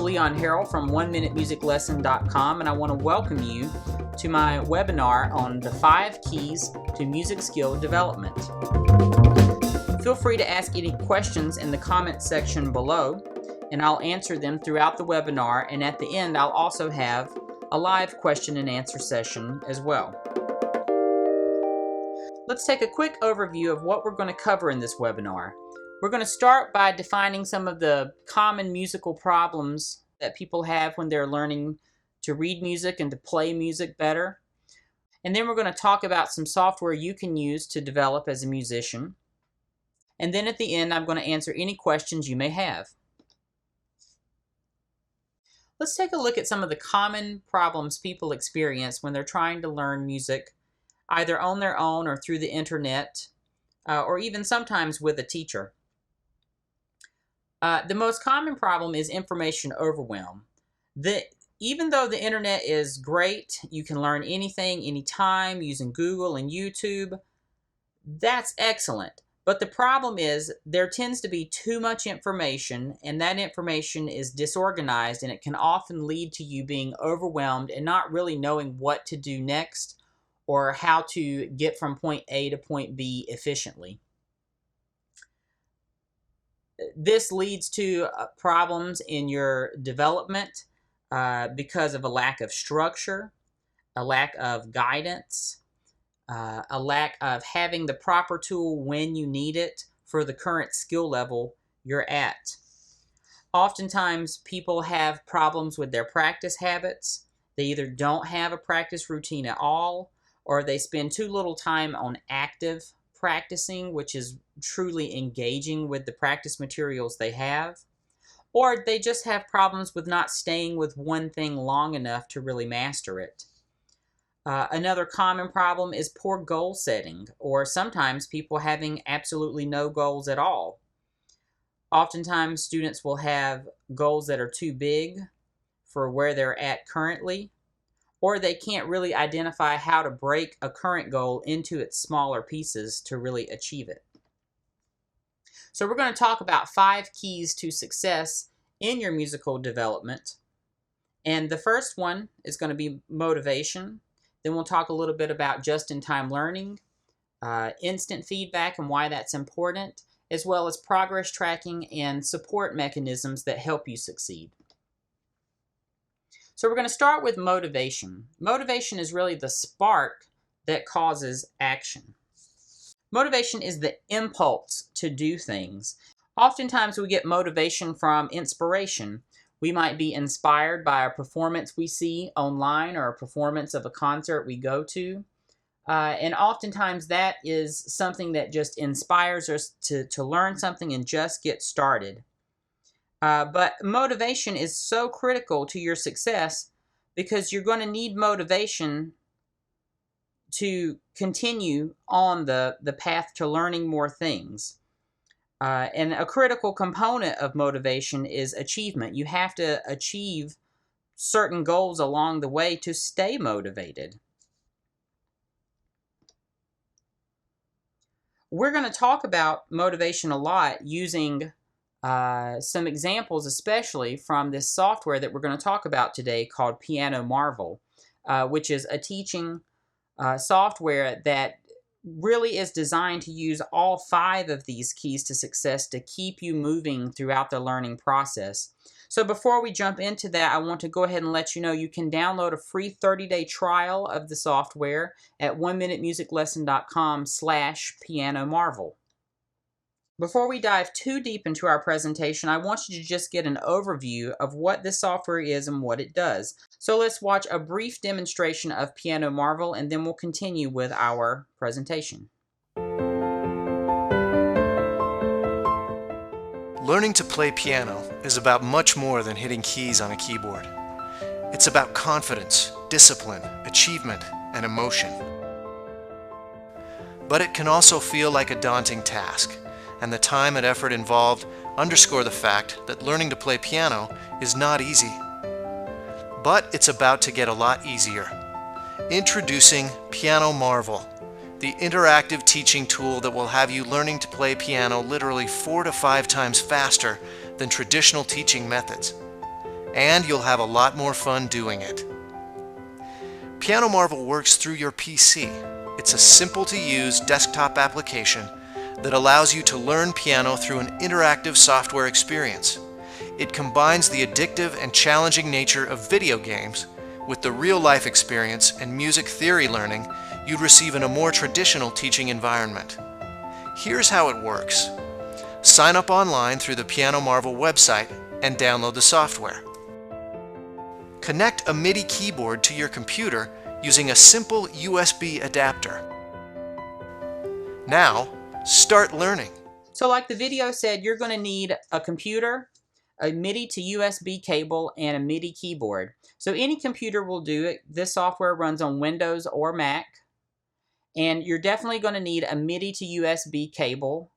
Leon Harrell from OneMinuteMusicLesson.com, and I want to welcome you to my webinar on the 5 keys to music skill development. Feel free to ask any questions in the comments section below, and I'll answer them throughout the webinar, and at the end I'll also have a live question and answer session as well. Let's take a quick overview of what we're going to cover in this webinar. We're going to start by defining some of the common musical problems that people have when they're learning to read music and to play music better. And then we're going to talk about some software you can use to develop as a musician. And then at the end, I'm going to answer any questions you may have. Let's take a look at some of the common problems people experience when they're trying to learn music, either on their own or through the internet, or even sometimes with a teacher. The most common problem is information overwhelm. Even though the internet is great, you can learn anything, anytime, using Google and YouTube, that's excellent. But the problem is there tends to be too much information, and that information is disorganized, and it can often lead to you being overwhelmed and not really knowing what to do next or how to get from point A to point B efficiently. This leads to problems in your development because of a lack of structure, a lack of guidance, a lack of having the proper tool when you need it for the current skill level you're at. Oftentimes, people have problems with their practice habits. They either don't have a practice routine at all, or they spend too little time on active practicing, which is truly engaging with the practice materials they have, or they just have problems with not staying with one thing long enough to really master it. Another common problem is poor goal setting, or sometimes people having absolutely no goals at all. Oftentimes students will have goals that are too big for where they're at currently, or they can't really identify how to break a current goal into its smaller pieces to really achieve it. So we're going to talk about 5 keys to success in your musical development. And the first one is going to be motivation. Then we'll talk a little bit about just-in-time learning, instant feedback and why that's important, as well as progress tracking and support mechanisms that help you succeed. So we're going to start with motivation. Motivation is really the spark that causes action. Motivation is the impulse to do things. Oftentimes we get motivation from inspiration. We might be inspired by a performance we see online or a performance of a concert we go to. And oftentimes that is something that just inspires us to learn something and just get started. But motivation is so critical to your success because you're going to need motivation to continue on the path to learning more things. And a critical component of motivation is achievement. You have to achieve certain goals along the way to stay motivated. We're going to talk about motivation a lot using some examples, especially from this software that we're going to talk about today called pianomarvel, which is a teaching software that really is designed to use all 5 of these keys to success to keep you moving throughout the learning process. So before we jump into that, I want to go ahead and let you know you can download a free 30-day trial of the software at OneMinuteMusicLesson.com/pianomarvel. Before we dive too deep into our presentation, I want you to just get an overview of what this software is and what it does. So let's watch a brief demonstration of pianomarvel, and then we'll continue with our presentation. Learning to play piano is about much more than hitting keys on a keyboard. It's about confidence, discipline, achievement, and emotion. But it can also feel like a daunting task, and the time and effort involved underscore the fact that learning to play piano is not easy. But it's about to get a lot easier. Introducing pianomarvel, the interactive teaching tool that will have you learning to play piano literally 4 to 5 times faster than traditional teaching methods. and you'll have a lot more fun doing it. pianomarvel works through your PC. It's a simple-to-use desktop application that allows you to learn piano through an interactive software experience. It combines the addictive and challenging nature of video games with the real-life experience and music theory learning you'd receive in a more traditional teaching environment. Here's how it works. Sign up online through the pianomarvel website and download the software. Connect a MIDI keyboard to your computer using a simple USB adapter. Now, start learning. So like the video said, you're going to need a computer, a MIDI to USB cable, and a MIDI keyboard. So any computer will do it. This software runs on Windows or Mac. And you're definitely going to need a MIDI to USB cable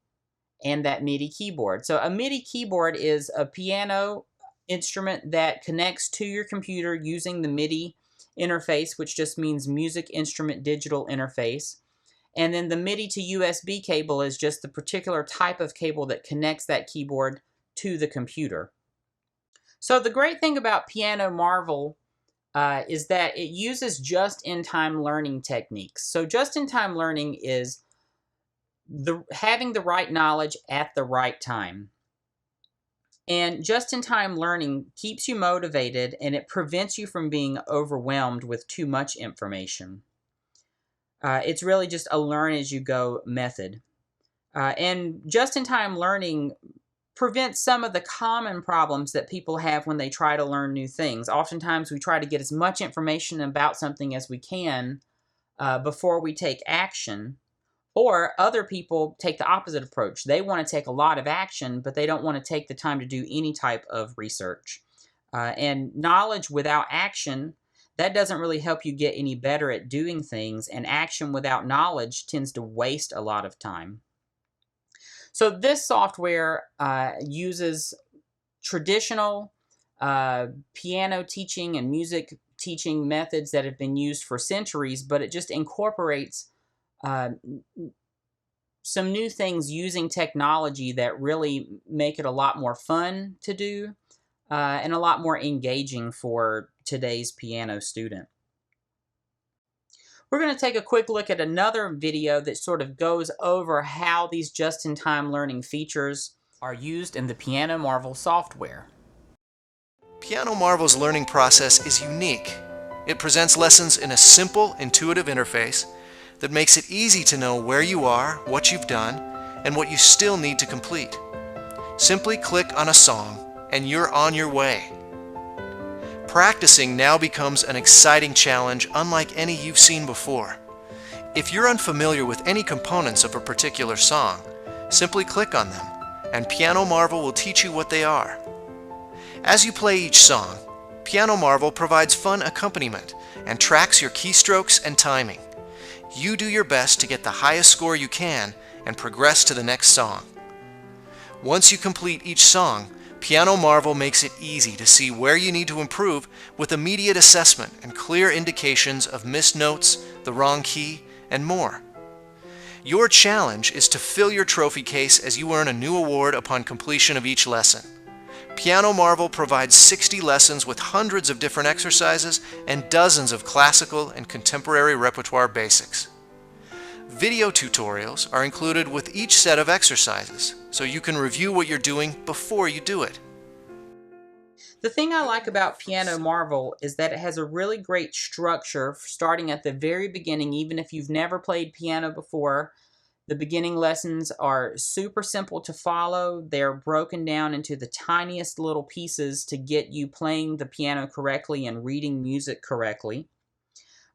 and that MIDI keyboard. So a MIDI keyboard is a piano instrument that connects to your computer using the MIDI interface, which just means Music Instrument Digital Interface. And then the MIDI to USB cable is just the particular type of cable that connects that keyboard to the computer. So the great thing about pianomarvel is that it uses just-in-time learning techniques. So just-in-time learning is having the right knowledge at the right time. And just-in-time learning keeps you motivated, and it prevents you from being overwhelmed with too much information. It's really just a learn-as-you-go method. And just-in-time learning prevents some of the common problems that people have when they try to learn new things. Oftentimes, we try to get as much information about something as we can before we take action. Or other people take the opposite approach. They want to take a lot of action, but they don't want to take the time to do any type of research. And knowledge without action, that doesn't really help you get any better at doing things. And action without knowledge tends to waste a lot of time. So this software uses traditional piano teaching and music teaching methods that have been used for centuries, but it just incorporates some new things using technology that really make it a lot more fun to do and a lot more engaging for today's piano student. We're going to take a quick look at another video that sort of goes over how these just-in-time learning features are used in the pianomarvel software. pianomarvel's learning process is unique. It presents lessons in a simple, intuitive interface that makes it easy to know where you are, what you've done, and what you still need to complete. Simply click on a song, and you're on your way. Practicing now becomes an exciting challenge unlike any you've seen before. If you're unfamiliar with any components of a particular song, simply click on them, and pianomarvel will teach you what they are. As you play each song, pianomarvel provides fun accompaniment and tracks your keystrokes and timing. You do your best to get the highest score you can and progress to the next song. Once you complete each song, pianomarvel makes it easy to see where you need to improve with immediate assessment and clear indications of missed notes, the wrong key, and more. Your challenge is to fill your trophy case as you earn a new award upon completion of each lesson. pianomarvel provides 60 lessons with hundreds of different exercises and dozens of classical and contemporary repertoire basics. Video tutorials are included with each set of exercises, so you can review what you're doing before you do it. The thing I like about pianomarvel is that it has a really great structure starting at the very beginning. Even if you've never played piano before, the beginning lessons are super simple to follow. They're broken down into the tiniest little pieces to get you playing the piano correctly and reading music correctly.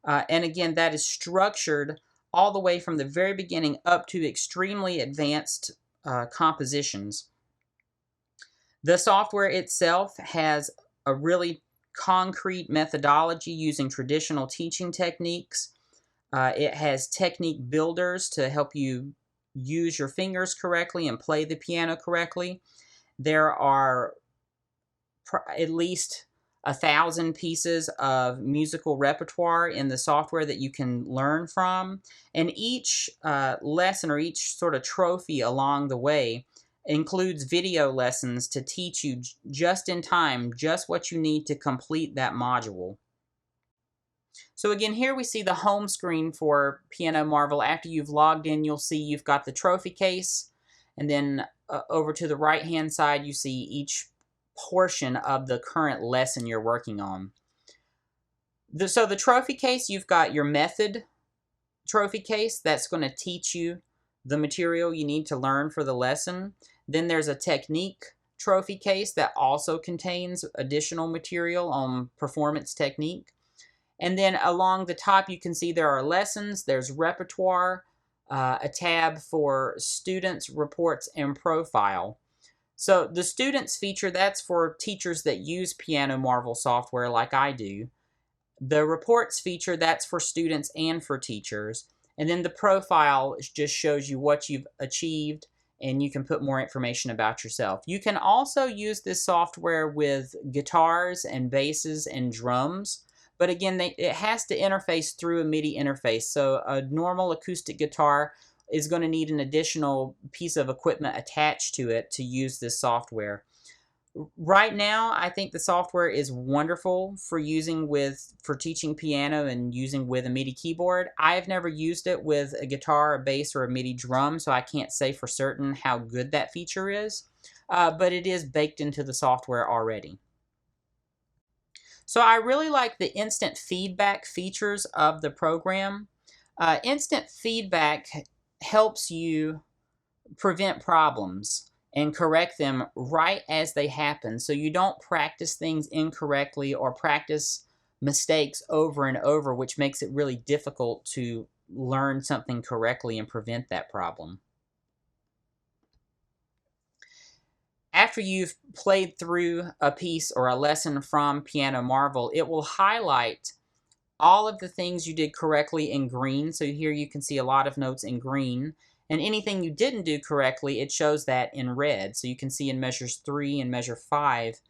And again, that is structured all the way from the very beginning up to extremely advanced compositions. The software itself has a really concrete methodology using traditional teaching techniques. It has technique builders to help you use your fingers correctly and play the piano correctly. There are at least 1,000 pieces of musical repertoire in the software that you can learn from. And each lesson or each sort of trophy along the way includes video lessons to teach you just in time, just what you need to complete that module. So again, here we see the home screen for pianomarvel. After you've logged in, you'll see you've got the trophy case, and then over to the right-hand side, you see each portion of the current lesson you're working on. So the trophy case, you've got your method trophy case that's going to teach you the material you need to learn for the lesson. Then there's a technique trophy case that also contains additional material on performance technique. And then along the top, you can see there are lessons, there's repertoire, a tab for students, reports, and profile. So the students feature, that's for teachers that use pianomarvel software like I do. The reports feature, that's for students and for teachers. And then the profile just shows you what you've achieved, and you can put more information about yourself. You can also use this software with guitars and basses and drums. But again, it has to interface through a MIDI interface. So a normal acoustic guitar is going to need an additional piece of equipment attached to it to use this software. Right now, I think the software is wonderful for teaching piano and using with a MIDI keyboard. I have never used it with a guitar, a bass, or a MIDI drum, so I can't say for certain how good that feature is. But it is baked into the software already. So I really like the instant feedback features of the program. Instant feedback helps you prevent problems and correct them right as they happen, so you don't practice things incorrectly or practice mistakes over and over, which makes it really difficult to learn something correctly and prevent that problem. After you've played through a piece or a lesson from pianomarvel, it will highlight all of the things you did correctly in green. So here you can see a lot of notes in green. And anything you didn't do correctly, it shows that in red. So you can see in measures 3 and measure 5,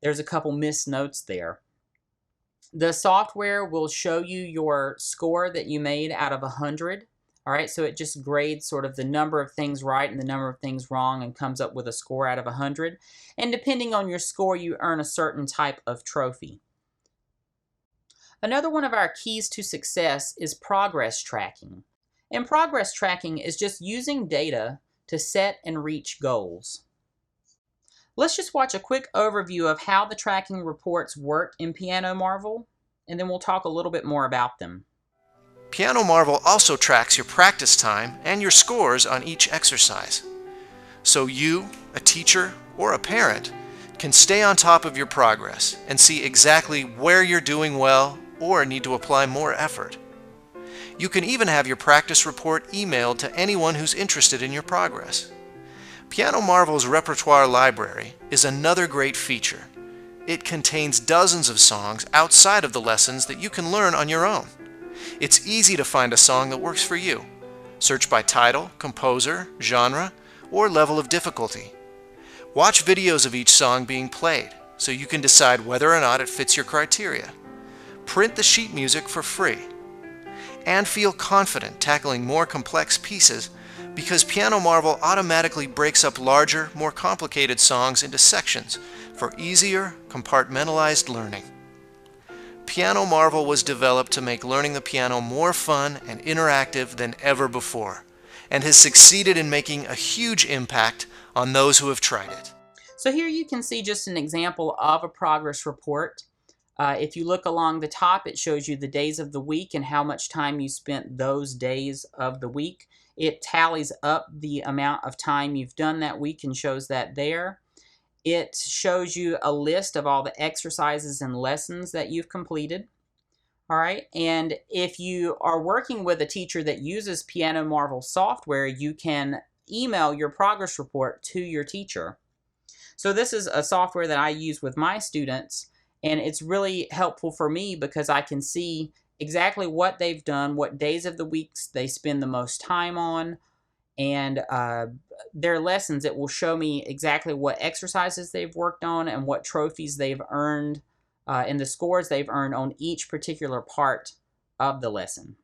there's a couple missed notes there. The software will show you your score that you made out of 100. All right, so it just grades sort of the number of things right and the number of things wrong and comes up with a score out of 100. And depending on your score, you earn a certain type of trophy. Another one of our keys to success is progress tracking. And progress tracking is just using data to set and reach goals. Let's just watch a quick overview of how the tracking reports work in pianomarvel, and then we'll talk a little bit more about them. pianomarvel also tracks your practice time and your scores on each exercise. So you, a teacher, or a parent, can stay on top of your progress and see exactly where you're doing well or need to apply more effort. You can even have your practice report emailed to anyone who's interested in your progress. pianomarvel's repertoire library is another great feature. It contains dozens of songs outside of the lessons that you can learn on your own. It's easy to find a song that works for you. Search by title, composer, genre, or level of difficulty. Watch videos of each song being played so you can decide whether or not it fits your criteria. Print the sheet music for free. And feel confident tackling more complex pieces because pianomarvel automatically breaks up larger, more complicated songs into sections for easier, compartmentalized learning. pianomarvel was developed to make learning the piano more fun and interactive than ever before, and has succeeded in making a huge impact on those who have tried it. So here you can see just an example of a progress report. If you look along the top, it shows you the days of the week and how much time you spent those days of the week. It tallies up the amount of time you've done that week and shows that there. It shows you a list of all the exercises and lessons that you've completed. All right, and if you are working with a teacher that uses pianomarvel software, you can email your progress report to your teacher. So this is a software that I use with my students, and it's really helpful for me because I can see exactly what they've done, what days of the weeks they spend the most time on, and their lessons. It will show me exactly what exercises they've worked on and what trophies they've earned and the scores they've earned on each particular part of the lesson.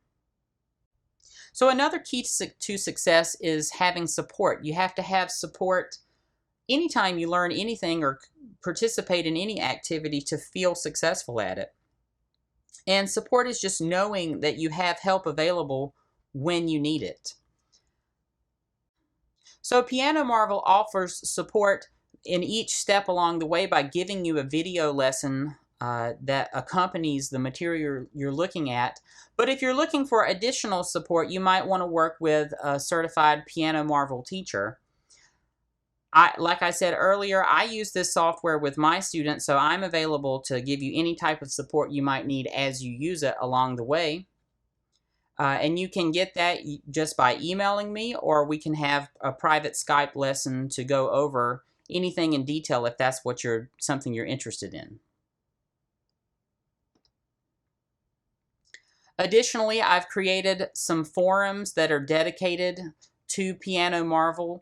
So another key to success is having support. You have to have support anytime you learn anything or participate in any activity to feel successful at it. And support is just knowing that you have help available when you need it. So pianomarvel offers support in each step along the way by giving you a video lesson that accompanies the material you're looking at. But if you're looking for additional support, you might want to work with a certified pianomarvel teacher. Like I said earlier, I use this software with my students, so I'm available to give you any type of support you might need as you use it along the way. And you can get that just by emailing me, or we can have a private Skype lesson to go over anything in detail if that's what something you're interested in. Additionally, I've created some forums that are dedicated to pianomarvel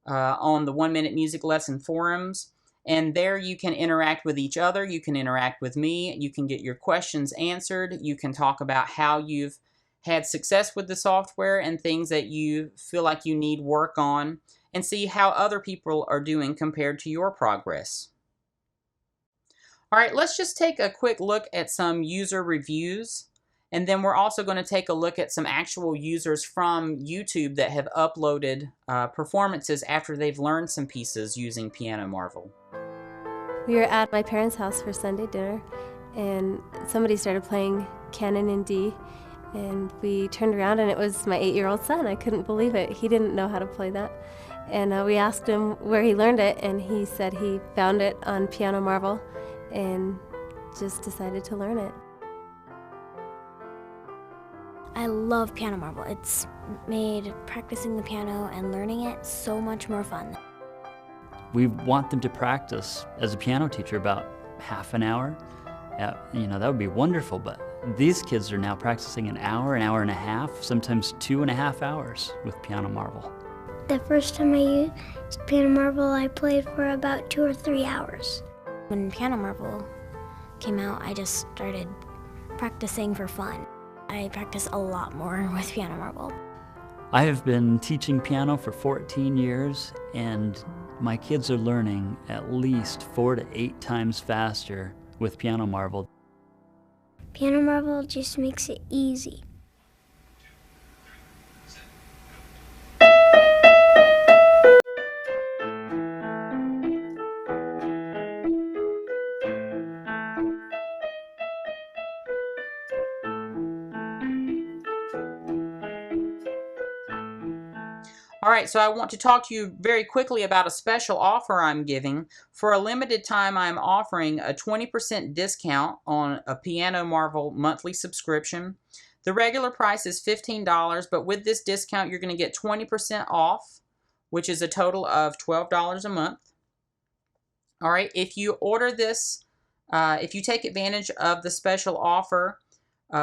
on the 1 Minute Music Lesson forums. And there you can interact with each other, you can interact with me, you can get your questions answered, you can talk about how you've had success with the software and things that you feel like you need work on, and see how other people are doing compared to your progress. All right, let's just take a quick look at some user reviews, and then we're also going to take a look at some actual users from YouTube that have uploaded performances after they've learned some pieces using pianomarvel. We were at my parents' house for Sunday dinner, and somebody started playing Canon in D, and we turned around and it was my 8-year-old son. I couldn't believe it. He didn't know how to play that. And we asked him where he learned it, and he said he found it on pianomarvel and just decided to learn it. I love pianomarvel. It's made practicing the piano and learning it so much more fun. We want them to practice as a piano teacher about half an hour. You know, that would be wonderful, but these kids are now practicing an hour and a half, sometimes 2.5 hours with pianomarvel. The first time I used pianomarvel, I played for about 2 or 3 hours. When pianomarvel came out, I just started practicing for fun. I practice a lot more with pianomarvel. I have been teaching piano for 14 years, and my kids are learning at least 4 to 8 times faster with pianomarvel. Pianomarvel just makes it easy. All right, so I want to talk to you very quickly about a special offer I'm giving. For a limited time, I'm offering a 20% discount on a pianomarvel monthly subscription. The regular price is $15, but with this discount, you're going to get 20% off, which is a total of $12 a month. All right, if you order this, if you take advantage of the special offer,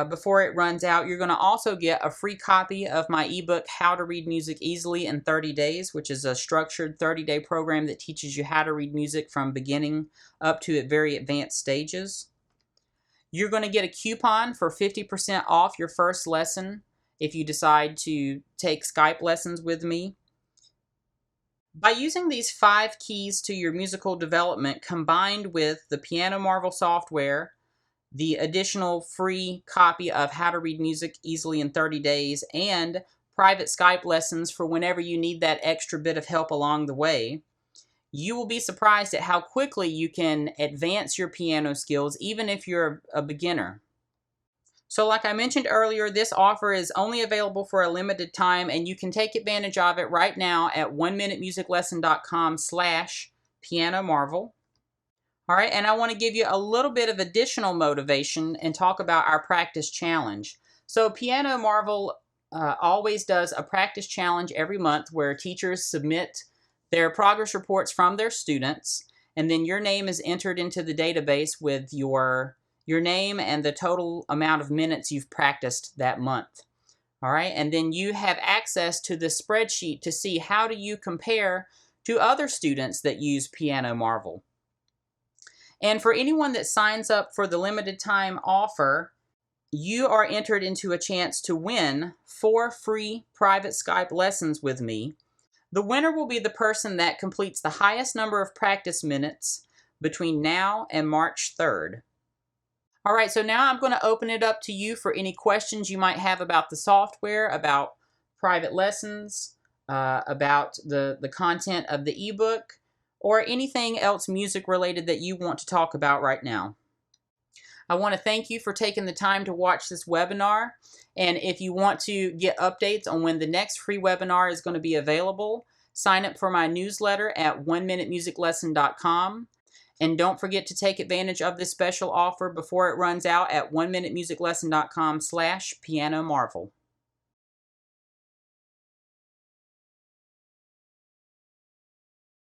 before it runs out, you're going to also get a free copy of my ebook, How to Read Music Easily in 30 Days, which is a structured 30-day program that teaches you how to read music from beginning up to at very advanced stages. You're going to get a coupon for 50% off your first lesson if you decide to take Skype lessons with me. By using these 5 keys to your musical development, combined with the pianomarvel software, the additional free copy of How to Read Music Easily in 30 Days, and private Skype lessons for whenever you need that extra bit of help along the way, you will be surprised at how quickly you can advance your piano skills, even if you're a beginner. So like I mentioned earlier, this offer is only available for a limited time, and you can take advantage of it right now at 1minutemusiclesson.com/pianomarvel. All right, and I want to give you a little bit of additional motivation and talk about our practice challenge. So pianomarvel always does a practice challenge every month where teachers submit their progress reports from their students, and then your name is entered into the database with your name and the total amount of minutes you've practiced that month. All right, and then you have access to the spreadsheet to see how do you compare to other students that use pianomarvel. And for anyone that signs up for the limited time offer, you are entered into a chance to win 4 free private Skype lessons with me. The winner will be the person that completes the highest number of practice minutes between now and March 3rd. All right, so now I'm going to open it up to you for any questions you might have about the software, about private lessons, about the content of the ebook, or anything else music related that you want to talk about right now. I want to thank you for taking the time to watch this webinar. And if you want to get updates on when the next free webinar is going to be available, sign up for my newsletter at oneminutemusiclesson.com. And don't forget to take advantage of this special offer before it runs out at oneminutemusiclesson.com/pianomarvel.